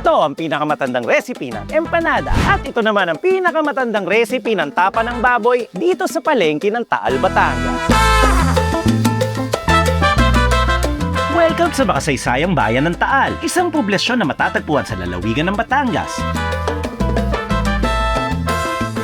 Ito ang pinakamatandang recipe ng empanada at ito naman ang pinakamatandang recipe ng tapa ng baboy dito sa palengke ng Taal, Batangas. Welcome sa makasaysayang bayan ng Taal, isang poblasyon na matatagpuan sa lalawigan ng Batangas.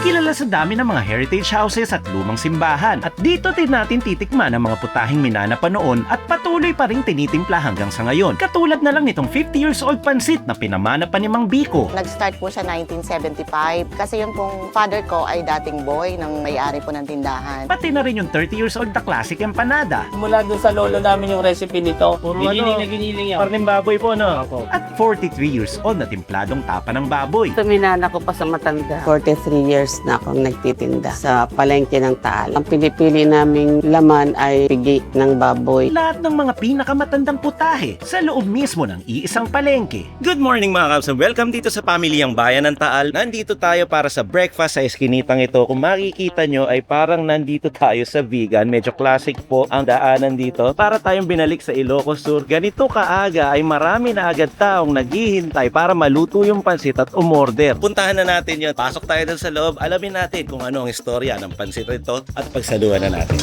Kilala sa dami ng mga heritage houses at lumang simbahan. At dito din natin titikman ang mga putahing minana pa noon at patuloy pa rin tinitimpla hanggang sa ngayon. Katulad na lang nitong 50 years old pansit na pinamana pa ni Mang Biko. Nag-start po siya 1975 kasi yung pong father ko ay dating boy ng may-ari po ng tindahan. Pati na rin yung 30 years old na classic empanada. Mula doon sa lolo namin yung recipe nito. Giniling na giniling yan. Karning baboy po, no? At 43 years old na timpladong tapa ng baboy. Tuminana ko pa sa matanda. 43 years na akong nagtitinda sa palengke ng Taal. Ang pinipili naming laman ay pigi ng baboy. Lahat ng mga pinakamatandang putahe sa loob mismo ng iisang palengke. Good morning mga kabs and welcome dito sa pamilyang bayan ng Taal. Nandito tayo para sa breakfast sa eskinitang ito. Kung makikita nyo ay parang nandito tayo sa vegan. Medyo classic po ang daanan dito. Para tayong binalik sa Ilocos Sur. Ganito kaaga ay marami na agad taong naghihintay para maluto yung pansit at umorder. Puntahan na natin yun. Pasok tayo dun sa loob. Alamin natin kung ano ang istorya ng pansit ito at pagsaluhan na natin.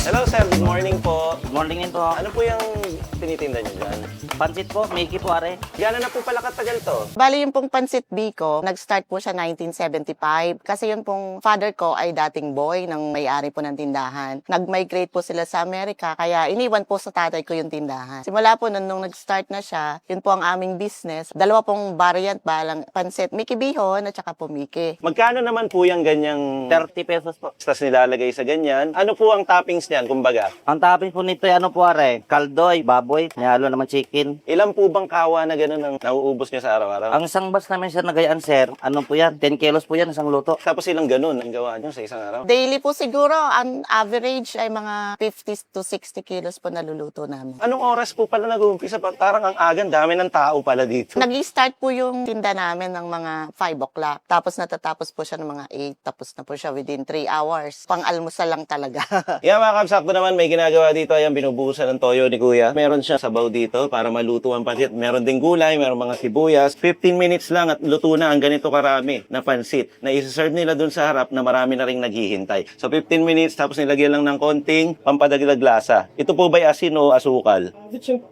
Hello sir, good morning po. Good morning po. Ano po yung tinitinda nyo dyan? Pansit po, Mickey po are. Gano'n na po pala katagal to? Bali yung pong Pansit Biko, nag-start po siya 1975 kasi yung pong father ko ay dating boy ng may-ari po ng tindahan. Nag-migrate po sila sa Amerika kaya iniwan po sa tatay ko yung tindahan. Simula po nung nag-start na siya, yun po ang aming business. Dalawa pong variant balang pansit, Mickey Bihon at saka po Mickey. Magkano naman po yung ganyang 30 pesos po. tas nilalagay sa ganyan? Ano po ang toppings niyan, kumbaga? Ang topping po nito ay ano po are, kaldoy, baboy, nihalo naman chicken. Ilan po bang kawa na gano'n ang nauubos niyo sa araw-araw? Ang isang bus namin sir na gayaan sir, ano po yan, 10 kilos po yan isang luto. Tapos ilang gano'n ang gawa niyo sa isang araw? Daily po siguro, ang average ay mga 50 to 60 kilos po naluluto namin. Anong oras po pala nag-uumpisa? Parang ang agan, dami ng tao pala dito. Nag-start po yung tinda namin ng mga 5 o'clock. Tapos natatapos po siya ng mga 8. Tapos na po siya within 3 hours. Pang-almusal lang talaga. Yeah, mga kabsakto naman, may ginagawa dito. Ayan, binubuhusan ng toyo ni Kuya. Meron siya sabaw dito para maluto ang pansit. Meron ding gulay, meron mga sibuyas. 15 minutes lang at luto na ang ganito karami na pansit na isa-serve nila dun sa harap na marami na ring naghihintay. So 15 minutes tapos nilagyan lang ng konting pampadagdag lasa. Ito po ba'y asin o asukal?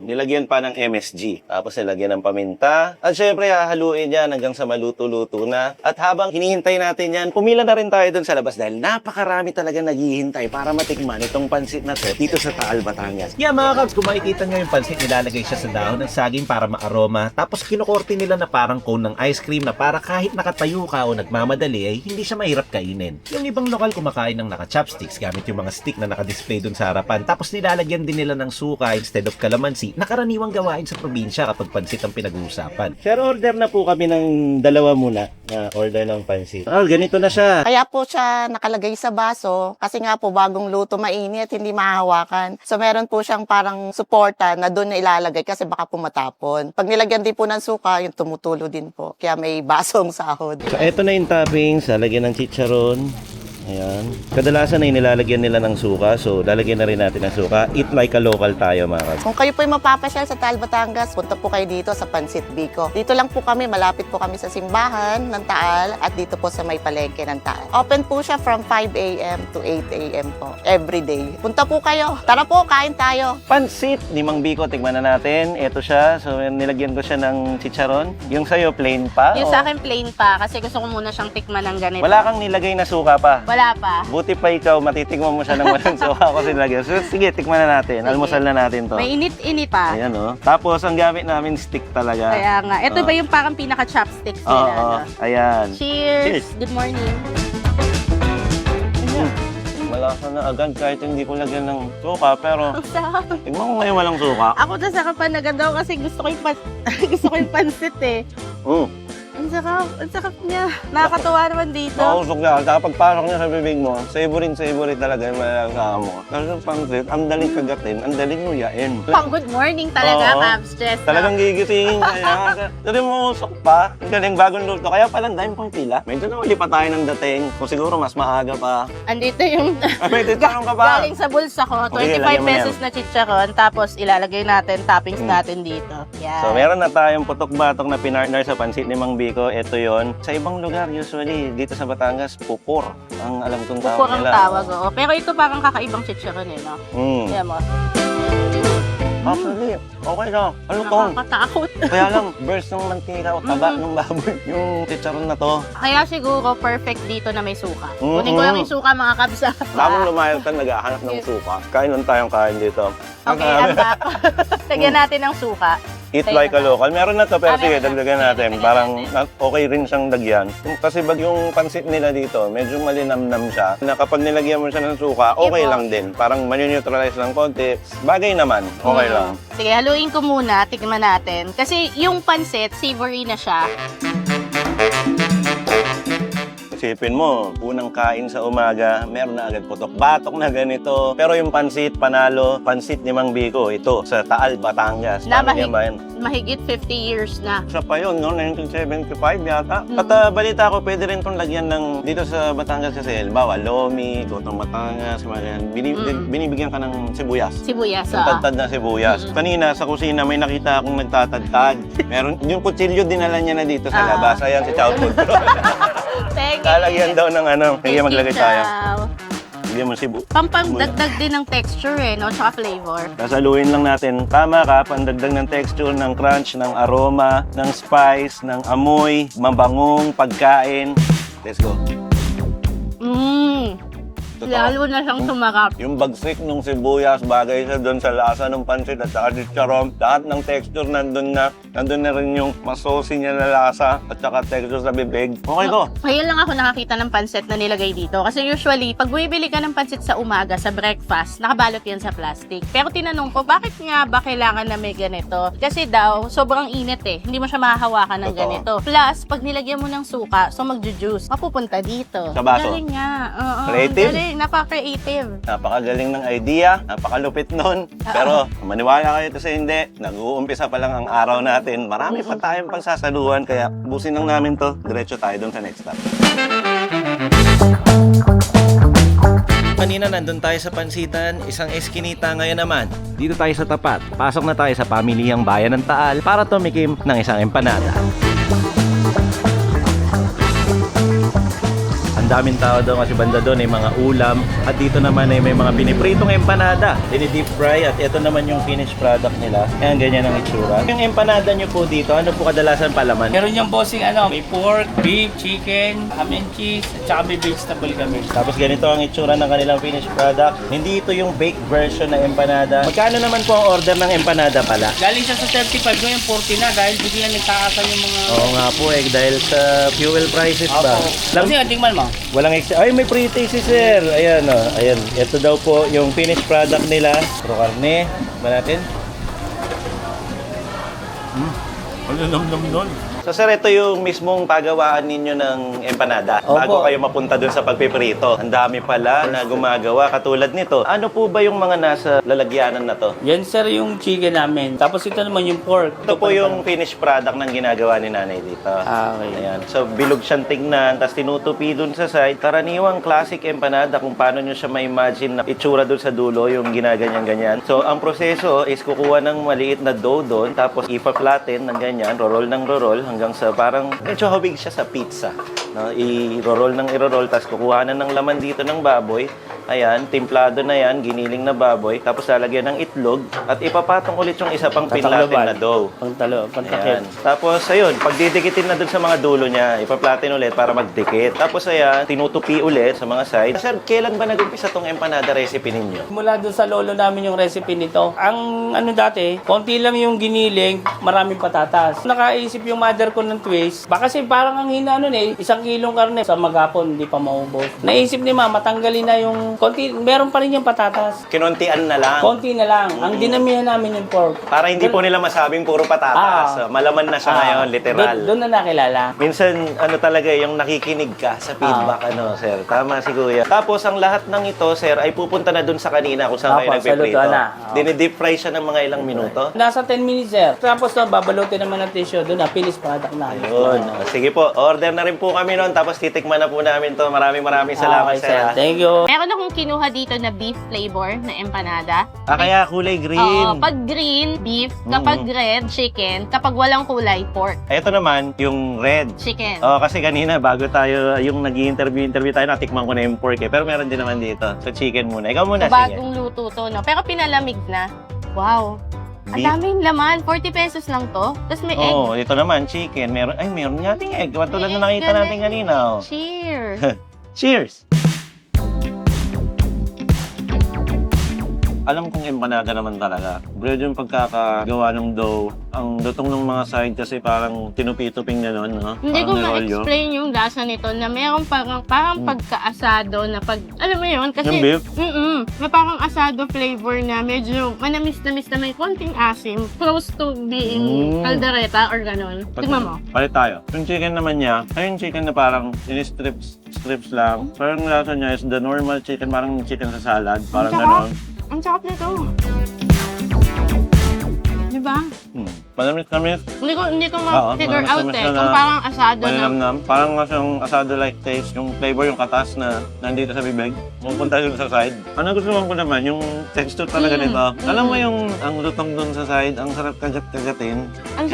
Nilagyan pa ng MSG. Tapos nilagyan ng paminta. At syempre hahaluin yan hanggang sa maluto-luto na. At habang hinihintay natin yan, pumila na rin tayo dun sa labas dahil napakarami talaga naghihintay para matikman itong pansit na to dito sa Taal, Batangas. Yeah, mga kabs, kung makikita nyo yung pansit, nilalagay siya sa dahon ng saging para maaroma. Tapos kinukorte nila na parang cone ng ice cream na para kahit nakatayo ka o nagmamadali ay hindi siya mahirap kainin. Yung ibang lokal kumakain ng naka-chopsticks gamit yung mga stick na nakadisplay dun sa harapan. Tapos nilalagyan din nila ng suka instead of calamansi na karaniwang gawain sa probinsya kapag pansit ang pinag-uusapan. Sir, order na po kami ng dalawa muna na order ng pansit. Ganito na siya. Kaya po siya nakalagay sa baso kasi nga po bagong luto mainit, hindi mahahawakan. So meron po siyang parang suporta na doon na ilalagay kasi baka po matapon. Pag nilagyan din po ng suka, yung tumutulo din po. Kaya may basong sahod. So, eto na yung toppings. Lalagyan ng chicharon. Ayan. Kadalasan ay nilalagyan nila ng suka. So, lalagyan na rin natin ng suka. Eat like a local tayo, mga kabs. Kung kayo po ay mapapasyal sa Taal, Batangas, punta po kayo dito sa Pansit Biko. Dito lang po kami, malapit po kami sa simbahan ng Taal at dito po sa may palengke ng Taal. Open po siya from 5 a.m. to 8 a.m. po, every day. Punta po kayo. Tara po, kain tayo. Pansit ni Mang Biko, tignan na natin. Ito siya. So, nilagyan ko siya ng chicharon. Yung sa'yo, plain pa? Yung o- sa akin plain pa kasi gusto ko muna siyang tikman ng ganito. Wala kang nilagay na suka pa. Wala pa. Buti pa ikaw, matitikman mo siya ng walang suka kasi nilagyan. So, sige, tikman na natin. Sige. Almusal na natin to. May init-init pa. Ayan, oh. Tapos, ang gamit namin, stick talaga. Kaya nga. Ito Oo. ba yung parang pinaka-chopsticks Oo, nila? oo. no? Ayan. Cheers! Good morning. Malasa na agad kahit hindi ko lagyan ng suka, pero Ang sarap. tignan ko ngayon walang suka. Ako nasarapan na agad daw kasi gusto ko yung, gusto ko yung pansit eh. Mm. Ang sakap niya. Nakakatuwa naman dito. Mausok na. Saka pagpasok niya sa bibig mo, savory talaga yung malasama mo. Kasi yung pansit, ang daling kagatin, ang daling nguyain. Pang good morning talaga, Oo. Cabs Jess. Talagang gigisingin kaya. Kasi mausok pa. Ang galing bagong luto. Kaya pala ang dami pang pila. Medyo nawali pa tayo ng dating. Kung siguro mas maaga pa. Andito yung May titanong ka pa. galing sa bulsa ko, Okay, 25 lagyan mo pesos na chicharon, tapos ilalagay natin toppings natin dito. Yan. So meron na tayong putok-batok na pinartner sa pansit ni Mang Biko. Ito yon. Sa ibang lugar, usually, dito sa Batangas, pupor. Ang alam kong tawag Pupor ang nila. tawag, oo. Pero ito parang kakaibang chicharon eh, no? Yan mo. Actually, okay na. Ano to? Nakakatakot. Kaya lang, burst ng mantika o taba ng baboy. Yung chicharon na to. Kaya siguro perfect dito na may suka. Mhm. Kunin ko lang yung suka, mga Cabs. Habang lumayag ka, naghahanap ng suka. Kain lang tayong kain dito. Okay, ang back. Lagyan natin ng suka. Eat like a local. Meron na to, pero Ah, sige, meron na. dagdagan natin. Dagdagan Parang natin. okay rin siyang dagyan. Kasi bag yung pansit nila dito, medyo malinamnam siya. Na kapag nilagyan mo siya ng suka, okay Ipo. lang din. Parang manineutralize lang konti. Bagay naman, okay lang. Sige, haluin ko muna. Tignan natin. Kasi yung pansit, savory na siya. Isipin mo, unang kain sa umaga, meron na agad putok-batok na ganito. Pero yung pansit, panalo, pansit ni Mang Biko, ito, sa Taal, Batangas. Na Paano yan ba yan? Mahigit 50 years na. Siya pa yun, no? 1975 yata. At balita ko, pwede rin itong lagyan ng, dito sa Batangas kasi, halimbawa, lomi, gotong Batangas, mga yan. Binibigyan ka ng sibuyas. Sibuyas, Yung tadtad na sibuyas. Kanina sa kusina may nakita akong nagtatadtad. Meron yung kutsilyo dinala niya na dito sa labas. Ayan si Chow Food. Lalagyan daw ng ano. Kaya maglagay tayo. Bigyan mo sibu. Pampagdagdag din ng texture eh, no? Tsaka flavor. Sasaluhin lang natin. Tama ka, pandagdag ng texture, ng crunch, ng aroma, ng spice, ng amoy, mabangong pagkain. Let's go. Totoo. Lalo na siyang sumarap. Yung bagsik ng sibuyas, bagay siya doon sa lasa ng pansit at saka chicharon. Lahat ng texture nandun na. Nandun na rin yung masosi niya na lasa at saka texture sa bibig. Okay ko. Ngayon lang ako nakakita ng pansit na nilagay dito. Kasi usually, pag bumibili ka ng pansit sa umaga, sa breakfast, nakabalot yan sa plastic. Pero tinanong ko, bakit nga ba kailangan na may ganito? Kasi daw, sobrang init eh. Hindi mo siya mahahawakan ng Totoo. ganito. Plus, pag nilagyan mo ng suka, so magjujuice, mapupunta dito. Sa baso. Galing nga. Oo, Creative? Galing, napaka-creative. Napakagaling ng idea, napakalupit nun. Pero maniwala kayo ito sa hindi, nag-uumpisa pa lang ang araw natin. Marami pa tayong pagsasaluhan, kaya busin lang namin to. Diretso tayo dun sa next stop. Kanina nandun tayo sa pansitan, isang eskinita ngayon naman. Dito tayo sa tapat. Pasok na tayo sa pamilihang bayan ng Taal para tumikim ng isang empanada. Ang daming tao daw kasi banda doon ay mga ulam at dito naman ay may mga pinipritong empanada. Dini-deep fry at ito naman yung finished product nila. Ayan, ganyan ang itsura. Yung empanada nyo po dito, ano po kadalasan palaman? Meron yung bossing may pork, beef, chicken, ham and cheese, at saka may vegetable kami. Tapos ganito ang itsura ng kanilang finished product. Hindi ito yung baked version ng empanada. Magkano naman po ang order ng empanada pala? Galing siya sa 35, ngayon 40 na dahil biglang nagtakasan yung mga... Oo nga po dahil sa fuel prices ba? Kasi tingnan mo. Walang extra. Ay, may pre-taste si sir. Ayan, oh. Ayan. Ito daw po yung finished product nila. Pro karne. Ba natin? Ano nam-nam nun? So sir, ito yung mismong pagawaan ninyo ng empanada. Opo. Bago kayo mapunta dun sa pagpiprito. Ang dami pala na gumagawa katulad nito. Ano po ba yung mga nasa lalagyanan na to? Yan sir yung chicken namin. Tapos ito naman yung pork. Ito po yung finished product ng ginagawa ni nanay dito. Okay. Ayan. So, bilog siyang tignan, tapos tinutupi dun sa side. Karaniwang classic empanada, kung paano nyo siya ma-imagine na itsura dun sa dulo, yung ginaganyan-ganyan. So, ang proseso is kukuha ng maliit na dough dun, tapos ipa-flatten ng ganyan, roll ng roll, hanggang sa parang medyo hawig siya sa pizza. No? I-roll ng i-roll, tapos kukuha na ng laman dito ng baboy. Ayan, timplado na yan, giniling na baboy, tapos lalagyan ng itlog, at ipapatong ulit yung isa pang pinlatin na dough. Pantalo, pantakip. Ayan. Tapos, ayun, pag didikitin na dun sa mga dulo niya, ipa-flatten ulit para magdikit. Tapos, ayan, tinutupi ulit sa mga sides. Sir, kailan ba nag-umpisa tong empanada recipe ninyo? Mula doon sa lolo namin yung recipe nito. Ang ano dati, konti lang yung giniling, maraming patatas. Nakaisip yung mother ko ng twist. Baka kasi parang ang hina nun 1 kilong karne sa maghapon, hindi pa maubos. Naisip ni mama, tanggalin na yung meron pa rin yung patatas. Kinuntian na lang. Konti na lang. Ang dinamihan namin yung pork. Para hindi po nila masabing puro patatas. Malaman na siya ngayon, literal. Doon na nakilala. Minsan, ano talaga, yung nakikinig ka sa feedback, sir. Tama si Kuya. Tapos, ang lahat ng ito, sir, ay pupunta na dun sa kanina kung saan kayo Sa nagpiprito. lutuan na. Dine-deep fry siya ng mga ilang minuto. Nasa 10 minutes, sir. Tapos babalutin naman ng tissue. Doon na, finish product na. Yun. Sige po, order na rin po kami noon. Tapos titikman na po namin to. Maraming salamat, Okay, sir. Thank you. Meron akong kinuha dito na beef flavor na empanada. Kaya kulay green. Oo, pag green, beef. Kapag red, chicken. Kapag walang kulay, pork. Ito naman, yung red. Chicken. Kasi kanina, bago tayo, yung nag-interview tayo, natikman ko na yung pork Pero meron din naman dito. So, chicken muna. Ikaw muna, sige. Bagong luto to, no? Pero pinalamig na. Wow. Ang Beef. daming laman. 40 pesos lang to. Tapos may egg. Oo, ito naman, chicken. Meron nga ding egg. Tulad na nakita natin kanina. Oh. Cheers. Cheers! Alam kong empanada naman talaga. Bread yung pagkakagawa ng dough. Ang lutong ng mga side kasi parang tinupituping na nun, no? Hindi ko Parang nirolyo. ma-explain yung lasa nito na meron parang pagka-asado na pag... Alam mo yun? Kasi... Yung beef? May parang asado flavor na medyo manamis-namis na may konting asim. Close to being caldereta or ganon. Tignan mo. Palit tayo. Yung chicken naman niya, ay yung chicken na parang strips lang. Parang lasa niya is the normal chicken, parang chicken sa salad. Parang ganon. Ang sarap nito. Diba? Manamis-namis. Hindi ko ma-figure out manamis-namis eh. na Kung parang asado na. Malinamnam. Parang nga siyang asado-like taste. Yung flavor, yung katas na nandito sa bibig. Pupunta yun sa side. Ang nagustuhan ko naman, yung texture talaga nito. Alam mo yung ang lutong dun sa side, ang sarap kagat-kagatin. Ang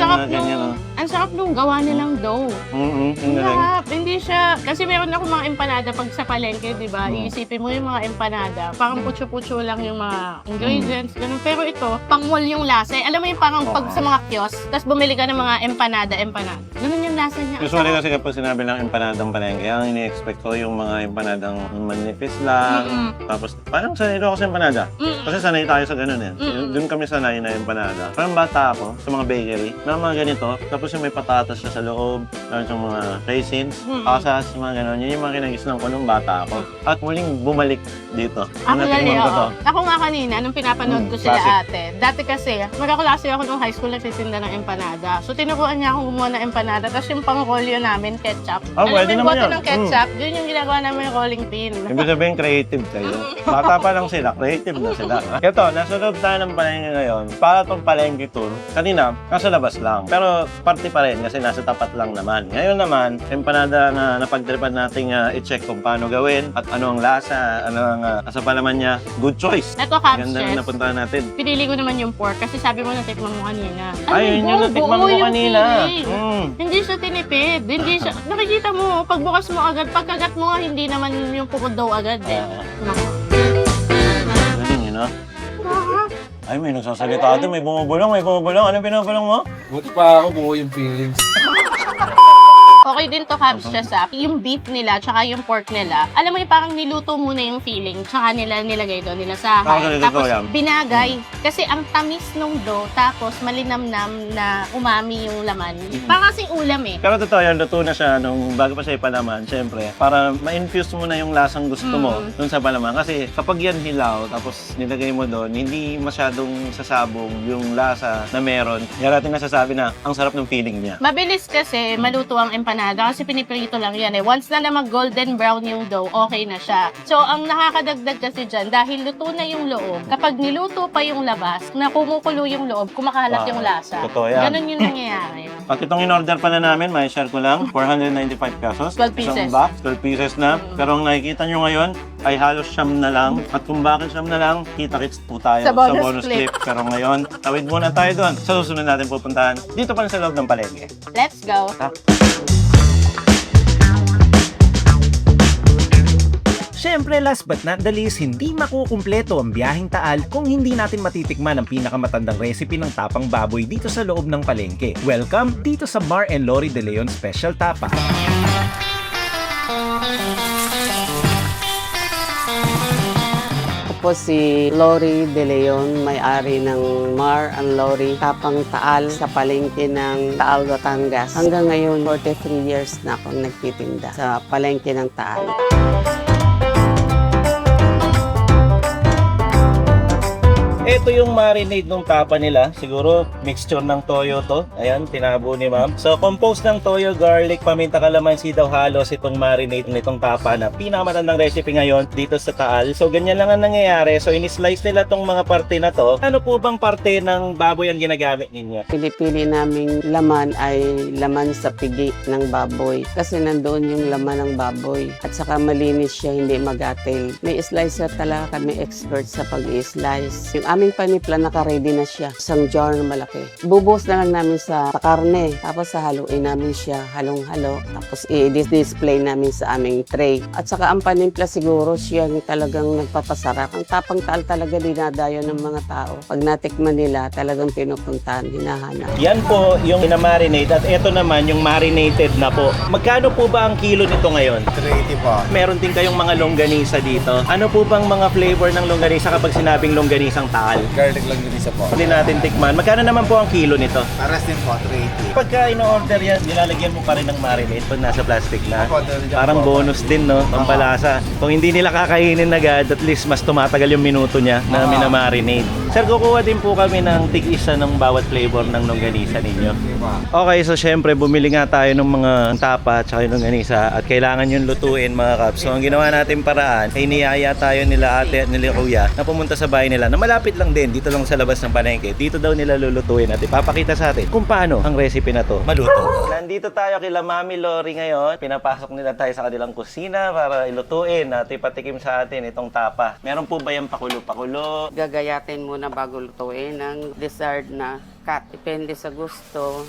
sarap nung gawa nilang dough. Ang galing. Sarap. Hindi siya, kasi meron ako mga empanada pag sa palengke, di ba? Iisipin mo yung mga empanada, parang putyo-putyo lang yung mga ingredients, ganun. Pero ito, pangwal yung lasa. Alam mo yung parang pag sa mga kiosk, tapos bumili ka ng mga empanada. Ganun yung lasa niya. Usually kasi kapag sinabi ng empanadang palengke, ang ini-expect ko yung mga empanadang manipis lang. Tapos, parang sanay ako sa empanada. Kasi sanay tayo sa ganun eh. Doon kami sanay na empanada. Parang bata ako sa mga bakery, na mga ganito. Tapos yung may patatas siya sa loob, meron siyang mga raisins, pasas, mga ganun. Yun yung mga kinagisnan ko nung bata ako. At muling bumalik dito. Ako Natikman ko to. Ako nga kanina, nung pinapanood ko sila classic. ate, dati kasi, magkaklase ako nung high school nagtitinda ng empanada. So, tinuruan niya akong gumawa ng empanada. Tapos yung pang-rolyo namin, ketchup. Pwede mo naman yung bote yun. ng ketchup, yun yung ginagawa namin yung rolling pin. Ibig sabihin, creative kayo. Bata pa lang sila, creative na sila. Ito, nasa loob tayo ng palengke ngayon. Para itong palengke tour, kanina, nasa labas lang. Pero party pa rin kasi nasa tapat lang naman. Ngayon naman, empanada na napagtripan natin i-check kung paano gawin at ano ang lasa, ano ang asa pa naman niya. Good choice. Ito, Caps Ganda na Chef. napuntahan natin. Pinili ko naman yung pork kasi sabi mo natikman mo kanina. Ay, yun yung natikman ko yung kanina. feeling. Hindi siya tinipid. Hindi siya, nakikita mo, pagbukas mo agad, pagkagat mo nga, hindi naman yung pukod daw agad eh. Naku. Galing yun, no? Ay, may nagsasalita ito. May bumubulong. Ano binubulong mo? Buti pa ako buo yung feelings. Okay din to, Cabs Chef. Yung beef nila, tsaka yung pork nila, alam mo yung parang niluto muna yung feeling, tsaka nila nilagay doon, nilasahan. Tapos binagay. Kasi ang tamis nung dough, tapos malinamnam na umami yung laman. Parang kasing ulam eh. Pero totoo yan, luto na siya nung bago pa siya ipalaman, syempre, para ma-infuse mo na yung lasang gusto mo dun sa palaman. Kasi kapag yan hilaw, tapos nilagay mo doon, hindi masyadong sasabog yung lasa na meron. Kaya natin nasasabi na ang sarap ng feeling niya. Mabilis kasi maluto ang empanada kasi piniprito lang yan eh. Once na mag-golden brown yung dough, okay na siya. So, ang nakakadagdag kasi dyan, dahil luto na yung loob, kapag niluto pa yung labas, na kumukulo yung loob, kumakalat yung lasa. Totoo yan. Ganun yung nangyayari. At itong in-order pa na namin, may share ko lang, 495 pesos. 12 pieces. Isang box, 12 pieces na. Pero ang nakikita nyo ngayon ay halos siyam na lang. At kung bakit siyam na lang, kita-kits po tayo Sa bonus clip. Pero ngayon, tawid muna tayo doon. Sa susunod natin pupuntahan, dito pa rin sa loob ng palengke. Let's go! Siyempre, last but not the least, hindi makukumpleto ang biyaheng Taal kung hindi natin matitikman ang pinakamatandang recipe ng tapang baboy dito sa loob ng palengke. Welcome dito sa Mar and Lori De Leon Special Tapa. Ako po si Lori De Leon, may-ari ng Mar and Lori Tapang Taal sa palengke ng Taal, Batangas. Hanggang ngayon, 43 years na akong nagtitinda sa palengke ng Taal. Ito yung marinade ng tapa nila. Siguro mixture ng toyo to. Ayan, tinabo ni ma'am. So, composed ng toyo, garlic, paminta, kalamansi daw halos itong marinade nitong tapa na pinakamatandang recipe ngayon dito sa Taal. So, ganyan lang ang nangyayari. So, in-slice nila tong mga parte na to. Ano po bang parte ng baboy ang ginagamit ninyo? Pinipili naming laman ay laman sa pigi ng baboy kasi nandoon yung laman ng baboy at saka malinis siya, hindi magatil. May slicer talaga kami expert sa pag-i-slice. Yung aming panipla naka-ready na siya, isang jar na malaki. Bubuhos na lang namin sa karne, tapos haluin namin siya, halong-halo, tapos i-display namin sa aming tray. At saka ang panimpla siguro siya yung talagang nagpapasarap. Ang Tapang Taal talaga dinadayo ng mga tao. Pag natikman nila, talagang pinupuntahan, hinahanap. Yan po yung pinamarinate at ito naman yung marinated na po. Magkano po ba ang kilo nito ngayon? 380 po. Meron din kayong mga longganisa dito. Ano po bang mga flavor ng longganisa kapag sinabing longganisang Taal? Garlic lang yun isa po. Hindi natin tikman. Magkano naman po ang kilo nito? Paras din po, 380. Pagka ino-order yan, nilalagyan mo pa rin ng marinade pag nasa plastic na. Opo, dyan Parang po. bonus din, no? Pampalasa. Kung hindi nila kakainin agad, at least mas tumatagal yung minuto niya na minamarinade. Sir, kukuha din po kami ng tig-isa ng bawat flavor ng longganisa ninyo. Okay, so syempre bumili nga tayo ng mga tapa at saka yung longganisa at kailangan yung lutuin mga kaps. So ang ginawa natin paraan ay niyaya tayo nila ate at nila kuya na pumunta sa bahay nila na malapit lang din dito lang sa labas ng palengke. Dito daw nila lulutuin at ipapakita sa atin kung paano ang recipe na to maluto. Nandito tayo kila Mami Lori ngayon. Pinapasok nila tayo sa kanilang kusina para ilutuin at ipatikim sa atin itong tapa. Meron po ba yung pakulo-pakulo? Gagayatin muna bago lutuin ng dessert na cut. Depende sa gusto.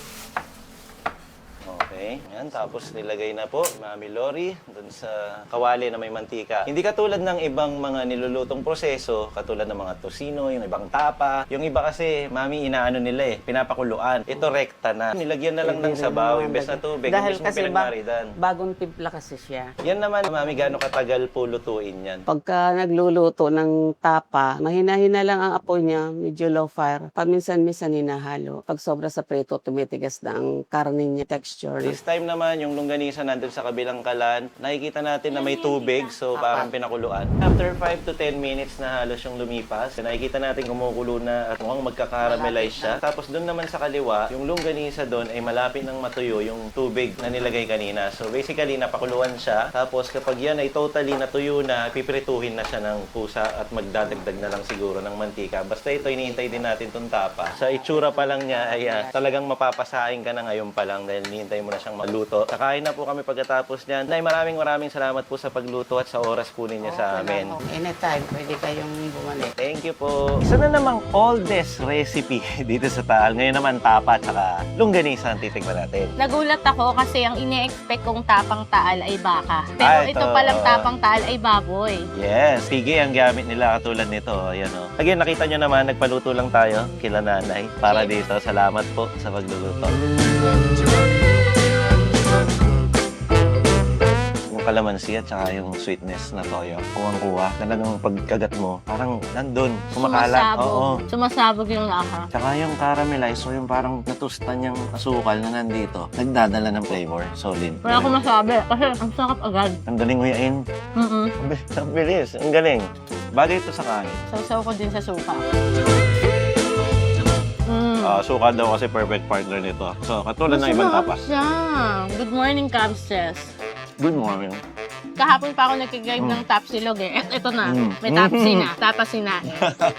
Okay, yan. Tapos nilagay na po, Mami Lori, dun sa kawali na may mantika. Hindi katulad ng ibang mga nilulutong proseso, katulad ng mga tosino, yung ibang tapa. Yung iba kasi, Mami, inaano nila pinapakuluan. Ito rekta na. Nilagyan na lang ng sabaw, imbes na tubig, Dahil imbes na kasi pinagmaridan. bagong timpla kasi siya. Yan naman, Mami, gaano katagal po lutuin yan? Pagka nagluluto ng tapa, mahina-hina lang ang apoy niya, medyo low fire. Paminsan-minsan hinahalo. Pag sobra sa preto, tumitigas na ang karne niya texture. This time naman, yung longganisa nandun sa kabilang kalan, nakikita natin na may tubig, so parang pinakuluan. After 5 to 10 minutes na halos yung lumipas, nakikita natin kumukulo na at mukhang magka-caramelize siya. Tapos doon naman sa kaliwa, yung longganisa doon ay malapit ng matuyo yung tubig na nilagay kanina. So basically, napakuluan siya. Tapos kapag yan ay totally natuyo na, pipirituhin na siya ng pusa at magdadagdag na lang siguro ng mantika. Basta ito, iniintay din natin itong tapa. Sa itsura pa lang niya ay talagang mapapasahin ka na ngayon pa lang dahil hinihintay mo na siyang maluto. Kakain na po kami pagkatapos niyan. Nay, maraming salamat po sa pagluto at sa oras po ninyo sa amin. Anytime, pwede kayong bumalik. Thank you po. Isa na namang oldest recipe dito sa Taal. Ngayon naman tapa at saka longganisa ang titikman natin. Nagulat ako kasi ang ine-expect kong Tapang Taal ay baka. Pero Ah, ito ito. palang Tapang Taal ay baboy. Yes, pigi ang gamit nila katulad nito. Ayan o. Again, nakita nyo naman, nagpaluto lang tayo kila nanay para dito. Salamat po sa pagluluto. Kalamansi at saka yung sweetness na toyo. Kuwang-kuwa. Talagang pagkagat mo, parang nandun, kumakalat. Oo. Sumasabog yung lasa. Tsaka yung caramelize, so yung parang natustan yung asukal na nandito, nagdadala ng flavor. Solid. Wala akong masabi kasi ang sarap agad. Ang galing nguyain. Ang bilis. Ang galing. Bagay ito sa kanin. Sausaw ko din sa suka. Suka daw kasi perfect partner nito. So, katulad ng ibang tapas. siya. Good morning, Cabses. Good morning. Kahapon pa ako nagkigrave ng tapsilog Ito na. May tapsi na. Tapas na.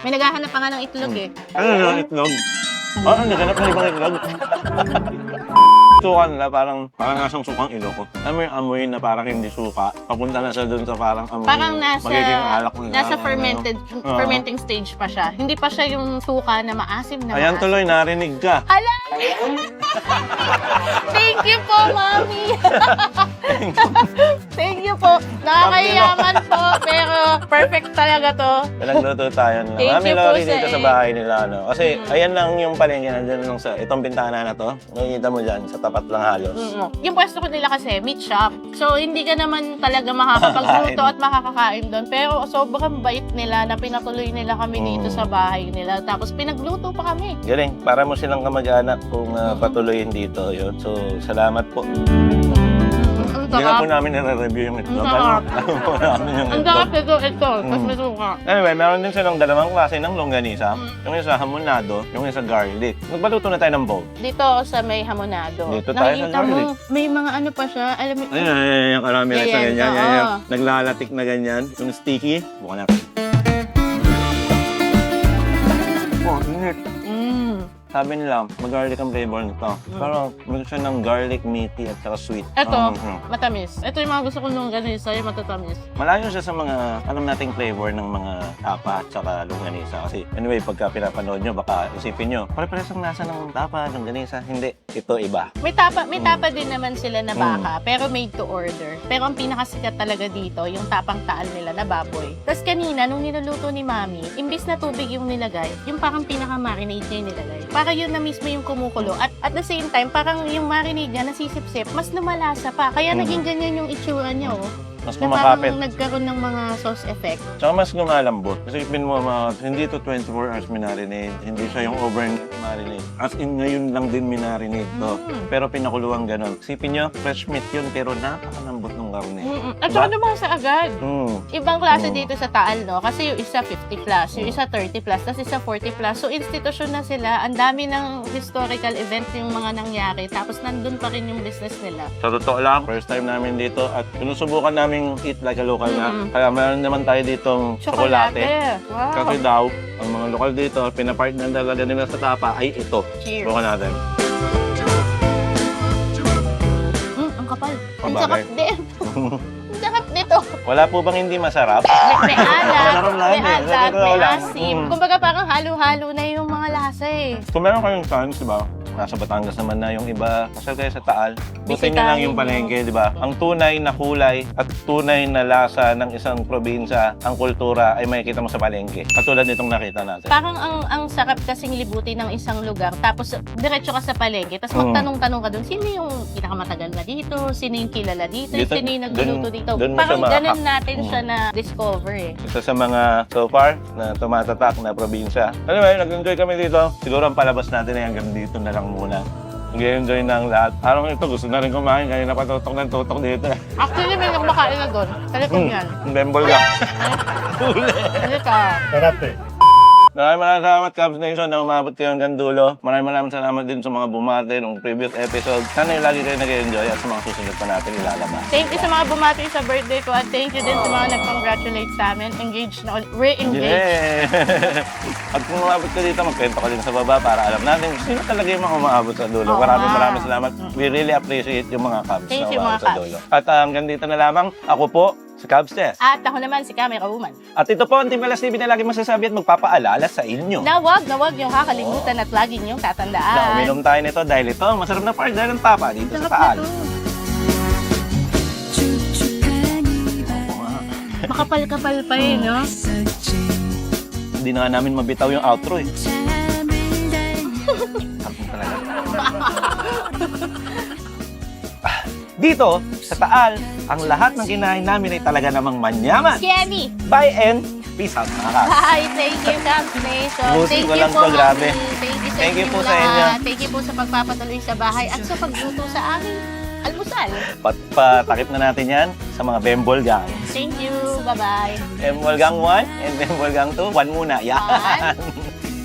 May naghahanap pa nga ng itlog Ano yung itlog? Ang naganap ng ibang itlog. Suka nila parang nasang sukang Ilocos. Alam mo yung amoy na parang hindi suka. Papunta na siya dun sa parang amoy. Parang magiging alak na. nasa fermenting stage pa siya. Hindi pa siya yung suka na maasim na Ayan maasim. tuloy, narinig ka. Hala! Thank you po, Mami! Thank you po. Nakakayaman po, pero perfect talaga to. Nagluto tayo nila. Thank Mami you po Lori sa dito sa bahay nila. No? Kasi ayan lang yung palengke nandyan lang sa itong bintana na to. Nakikita mo dyan, sa tapat lang halos. Yung pwesto ko nila kasi, meat shop. So, hindi ka naman talaga makakapagluto at makakakain doon. Pero sobrang bait nila na pinatuloy nila kami dito sa bahay nila. Tapos pinagluto pa kami. Galing, para mo silang kamag-anak kung patuloyin dito. Yun. So, salamat po. Ang Hindi na po namin nare-review yung itlog. Ang sarap. Ano namin yung Ang itlog. sarap ito, tapos may suka. Anyway, meron din silang dalawang klase ng longganisa. Yung isa hamonado, yung isa garlic. Magbaluto na tayo ng bowl. Dito ako sa may hamonado. Dito tayo sa Nakikita mo, garlic. may mga ano pa siya. Alam mo, Ayan, yung caramelize na Ayan, ganyan. oo. Yan. Naglalatik na ganyan. Yung sticky. Bukan natin. Oh, init. Sabi nila, mag-garlic ang flavor nito. Pero meron siya ng garlic, meaty, at saka sweet. Ito, Mm. matamis. Ito yung mga gusto kong longganisa, yung matatamis. Malayo siya sa mga alam nating flavor ng mga tapa at saka longganisa. Kasi anyway, pagka pinapanood nyo, baka isipin nyo, pare-pares ang lasa ng tapa, longganisa. Hindi, ito iba. May tapa din naman sila na baka, pero made to order. Pero ang pinakasikat talaga dito, yung tapang taal nila na baboy. Tapos kanina, nung niluluto ni Mami, imbis na tubig yung nilagay, yung parang pinaka-marinade niya yung nilagay. Para yun na mismo yung kumukulo. At the same time, parang yung marinade niya nasisip-sip, mas lumalasa pa. Kaya naging ganyan yung itsura niya, oh. Mas Na kumakapit. parang nagkaroon ng mga sauce effect. Tsaka mas lumalambot. Kasi ipin mo, hindi to 24 hours minarinade. Hindi siya yung overnight marinade. As in, ngayon lang din minarinade to. Pero pinakuluang ganon. Isipin nyo, fresh meat yun, pero napakalambot ng karne. At saka lumasa agad. Ibang klase Mm. dito sa Taal, no? Kasi yung isa 50 plus, yung isa 30 plus, tapos isa 40 plus. So, institusyon na sila. Ang dami ng historical event yung mga nangyari. Tapos, nandun pa rin yung business nila. Sa totoo lang, first time namin dito at sinusubukan namin eat like a local na. Kaya meron naman tayo ditong tsokolate. Wow. Kasi daw, ang mga lokal dito, pinapart na talaga nila sa tapa ay ito. Cheers. Subukan natin. Ang kapal. Ang Pabagay. sarap din. Ang sarap nito. Wala po bang hindi masarap? May alat, Masarap lang may eh. alat, Totoo may lang. asim. Kumbaga parang halo-halo na yung mga lasa eh. Kung meron kayong chance, di ba? Nasa Batangas naman na yung iba. Kasal kayo sa Taal. Butin nyo lang yung palengke, di ba? Ang tunay na kulay at tunay na lasa ng isang probinsya, ang kultura ay makikita mo sa palengke. Katulad nitong nakita natin. Parang ang sarap kasing libutin ng isang lugar. Tapos diretso ka sa palengke. Tapos magtanong-tanong ka doon, sino yung pinakamatagal na dito? Sino yung kilala dito? Dito, Sino yung nagluluto dito? dun mo Parang siya ganun natin siya na-discover eh. Isa sa mga so far na tumatatak na probinsya. Anyway, nag-enjoy kami dito. Siguro ang palabas natin ay hanggang dito na lang muna. Nag-enjoy ng lahat. Araw ito, gusto na rin kumain. Kanina pa tutok ng tutok dito. Actually, may kumakain na doon. Talikod yan. Bembol ka. Halika. Sarap eh. Maraming salamat, Cubs Nation, na umabot kayo hanggang dulo. Maraming salamat din sa mga bumati ng previous episode. Sana yung lagi kayo nag-enjoy at sa mga susunod pa natin ilalabas. Thank you sa mga bumati sa birthday ko at thank you din sa mga nag-congratulate sa amin. Engaged na ulit. Re-engaged. Yeah! At kung umabot ka dito, magkwento ka din sa baba para alam natin sino talaga yung mga umabot sa dulo. Oo Maraming nga. salamat. We really appreciate yung mga Cubs Thank na you, umabot mga sa Cubs. dulo. At hanggang dito na lamang, ako po, si Cubs Tess. At ako naman si Camera Woman. At ito po ang Team Alas TV na lagi masasabi at magpapaalala sa inyo. Na wag niyong kakalimutan at lagi niyong Na tatandaan. uminom tayo nito dahil ito ang masarap na partner ng tapa dito sa Taal. Makapal-kapal pa eh, no? Hindi na nga namin mabitaw yung outro eh. Sarap mo talaga. Dito, sa Taal, ang lahat ng kinain namin ay talaga namang manyaman. Kenny! Bye and peace out mga Cubs. Hi! Thank you, Camp Nation. Busin Thank ko you lang po, to, grabe. Mami. Thank you po sa lahat. inyo. Thank you po sa pagpapatuloy sa bahay at sa pagluto sa aming almusal. Patakip na natin yan sa mga Bembol Gang. Thank you. Bye-bye. Bembol Gang 1 and Bembol Gang 2. 1 muna. Yan.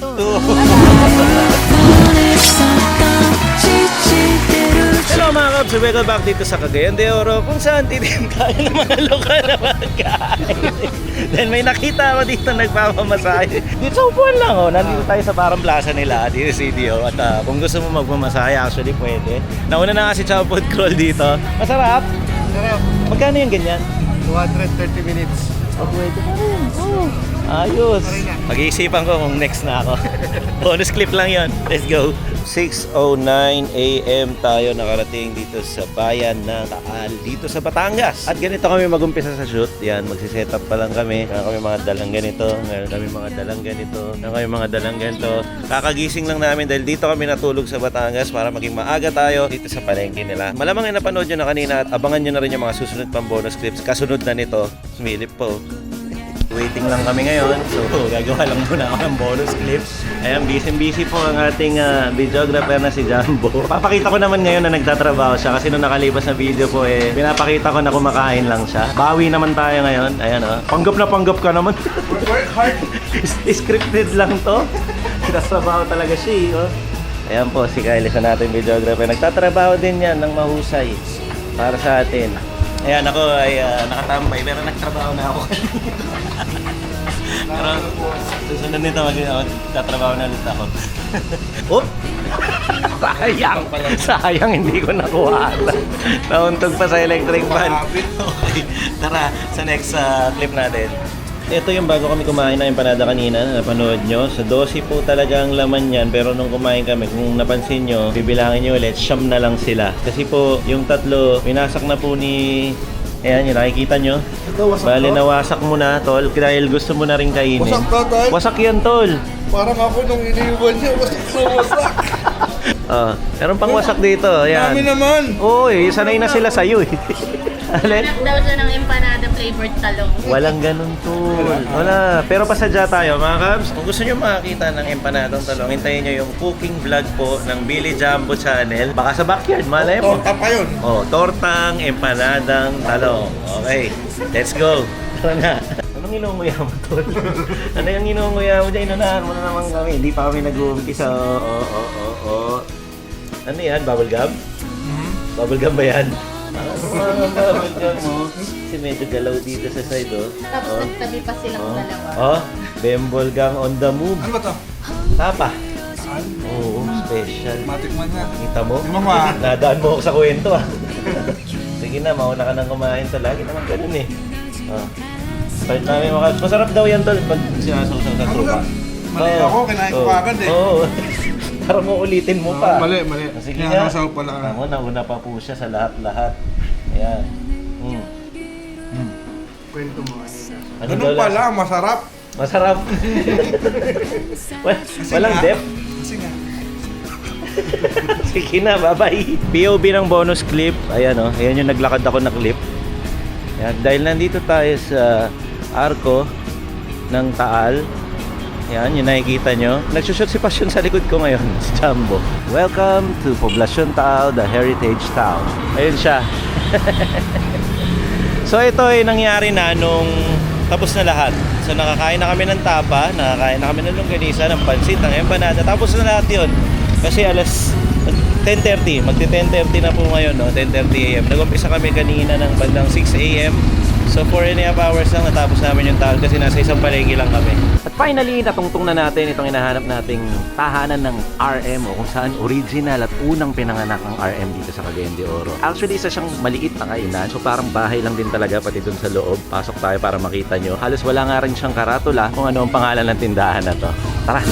1, 2. Hello mga Cubs! Welcome back dito sa Cagayan de Oro kung saan titim tayo ng mga lokal na pagkain. Then may nakita ako dito nagpapamasahe. Dito sa upuan lang oh. Nandito tayo sa parang plaza nila dito sa CDO. At kung gusto mo magpamasahe actually pwede. Nauna na nga si Chow Food Crawl dito. Masarap? Sarap. Magkano yung ganyan? 230 minutes. Pwede pa rin. Ayos. Pag-iisipan ko kung next na ako. Bonus clip lang yon. Let's go. 6:09 AM tayo nakarating dito sa bayan ng Taal, dito sa Batangas. At ganito kami mag-umpisa sa shoot. Yan, magsiset up pa lang kami. Meron kami mga dalang ganito. Meron kami mga dalang ganito. Meron kami mga dalang ganito. Kakagising lang namin dahil dito kami natulog sa Batangas para maging maaga tayo dito sa palengke nila. Malamang ay napanood nyo na kanina at abangan nyo na rin yung mga susunod pang bonus clips. Kasunod na nito, sumilip po. waiting lang kami ngayon. So, gagawa lang muna ako ng bonus clip. Ayan, busy po ang ating videographer na si Jumbo. Papakita ko naman ngayon na nagtatrabaho siya kasi nung nakalipas na video po pinapakita ko na kumakain lang siya. Bawi naman tayo ngayon. Ayan panggap na panggap ka naman. Work hard. Scripted lang to. Nagtatrabaho talaga siya Ayan po si Kylie sa nating videographer. Nagtatrabaho din yan ng mahusay para sa atin. Ayan, ako ay nakatambay pero nagtrabaho na ako kanina. Pero susunod nito magtatrabaho na ulit ako. Oh! Sayang hindi ko nakuha. Nauntog pa sa electric fan. Okay, tara sa next clip natin. Ito yung bago kami kumain na empanada kanina na napanood nyo. Sa 12 po talaga ang laman yan. Pero nung kumain kami, kung napansin nyo, bibilangin nyo ulit, siyam na lang sila. Kasi po, yung tatlo, minasak na po ni... Ayan, yung nakikita nyo. Bale, nawasak mo na, tol. Dahil gusto mo na rin kainin. Wasak na, tol. Wasak yan, tol. Parang ako nung iniwan niya, wasak. Meron pang wasak dito. Ayan. Dami naman. Oy, sanay na sila sa'yo Alin? Hanap daw siya ng empanada flavored talong. Walang ganun, tol. Wala. Pero pasadya tayo, mga kabs. Kung gusto nyo makakita ng empanadong talong, hintayin nyo yung cooking vlog po ng Billy Jumbo Channel. Baka sa backyard, malay mo. Torta pa yun. Tortang empanadang talong. Okay, let's go. Tara na. Anong inunguya mo, tol? Ano yung inunguya mo dyan? Inunahan mo na naman kami. Hindi pa kami nag-uumpisa. Ano yan? Bubble gum? Bubble gum ba yan? Bubble gum mo. Kasi medyo galaw dito sa side, Tapos nagtabi pa silang dalawa. Bembol gang on the move. Ano ba to? Tapa. Oo, special. Matikman na. Kita mo? Mama. Nadaan mo ako sa kwento Sige na, mauna ka nang kumain to. Lagi naman ganun Start namin masarap daw yan tol pag sinasawsaw sa trupa. Mali ako, kinain ko agad Oo. Para mo ulitin mo pa. Mali. Sige nga. Kinasaw pala. Ako, nauna pa po siya sa lahat-lahat. Ayan. Kwento mo. Ano Ganun daw pala, masarap. Masarap. Walang nga. depth. Kasi nga. Sige na, bye-bye. POV ng bonus clip. Ayan ayan yung naglakad ako na clip. Ayan, dahil nandito tayo sa arko ng Taal. Ayan, yung nakikita nyo. Nagsushoot si Passion sa likod ko ngayon, si Jumbo. Welcome to Poblacion Taal, the heritage town. Ayun siya. So ito ay nangyari na nung tapos na lahat. So nakakain na kami ng tapa, nakakain na kami ng longganisa, ng pansit, ng empanada. Tapos na lahat yun. Kasi alas 10:30, magti-10:30 na po ngayon, 10:30 AM. Nag-umpisa kami kanina ng bandang 6 AM. So 4.5 hours lang natapos namin yung Taal kasi nasa isang palengke lang kami. At finally, natungtong na natin itong hinahanap nating tahanan ng RM o kung saan original at unang pinanganak ang RM dito sa Cagayan de Oro. Actually, isa siyang maliit na kainan. So parang bahay lang din talaga pati dun sa loob. Pasok tayo para makita nyo. Halos wala nga rin siyang karatula kung ano ang pangalan ng tindahan na to. Tara!